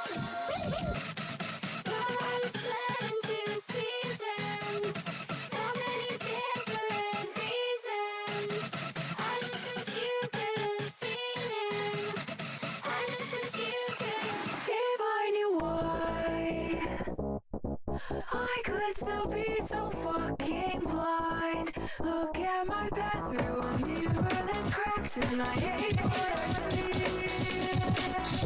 Life split into seasons, so many different reasons. I just wish you could have seen him. I just wish you could have. If I knew why, I could still be so fucking blind. Look at my past through a mirror that's cracked, and I hate what I see.